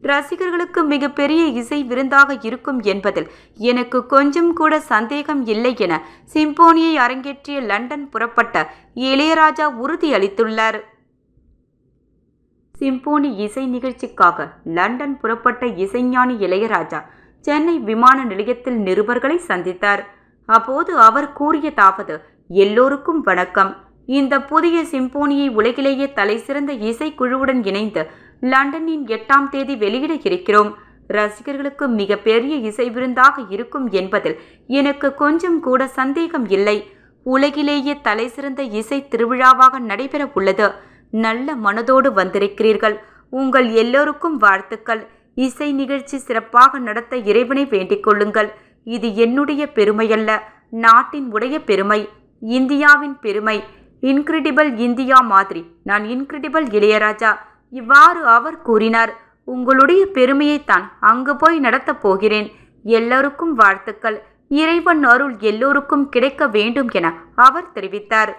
ரசிகர்களுக்கு மிகப்பெரிய இசை விருந்தாக இருக்கும் என்பதில் எனக்கு கொஞ்சம் கூட சந்தேகம் இல்லை என சிம்போனியை அரங்கேற்றிய லண்டன் புறப்பட்ட இளையராஜா உறுதியளித்துள்ளார். சிம்போனி இசை நிகழ்ச்சிக்காக லண்டன் புறப்பட்ட இசைஞானி இளையராஜா சென்னை விமான நிலையத்தில் நிருபர்களை சந்தித்தார். அப்போது அவர் கூறியதாவது: எல்லோருக்கும் வணக்கம். இந்த புதிய சிம்போனியை உலகிலேயே தலைசிறந்த இசைக்குழுவுடன் இணைந்து லண்டனின் 8ஆம் தேதி வெளியிட இருக்கிறோம். ரசிகர்களுக்கு மிகப்பெரிய இசை விருந்தாக இருக்கும் என்பதில் எனக்கு கொஞ்சம் கூட சந்தேகம் இல்லை. உலகிலேயே தலைசிறந்த இசை திருவிழாவாக நடைபெற உள்ளது. நல்ல மனதோடு வந்திருக்கிறீர்கள். உங்கள் எல்லோருக்கும் வாழ்த்துக்கள். இசை நிகழ்ச்சி சிறப்பாக நடத்த இறைவனை வேண்டிக் கொள்ளுங்கள். இது என்னுடைய பெருமையல்ல, நாட்டின் உடைய பெருமை, இந்தியாவின் பெருமை. இன்கிரெடிபிள் இந்தியா மாதிரி நான் இன்கிரெடிபிள் இளையராஜா. இவ்வாறு அவர் கூறினார். உங்களுடைய பெருமையைத்தான் அங்கு போய் நடத்தப் போகிறேன். எல்லோருக்கும் வாழ்த்துக்கள். இறைவன் அருள் எல்லோருக்கும் கிடைக்க வேண்டும் என அவர் தெரிவித்தார்.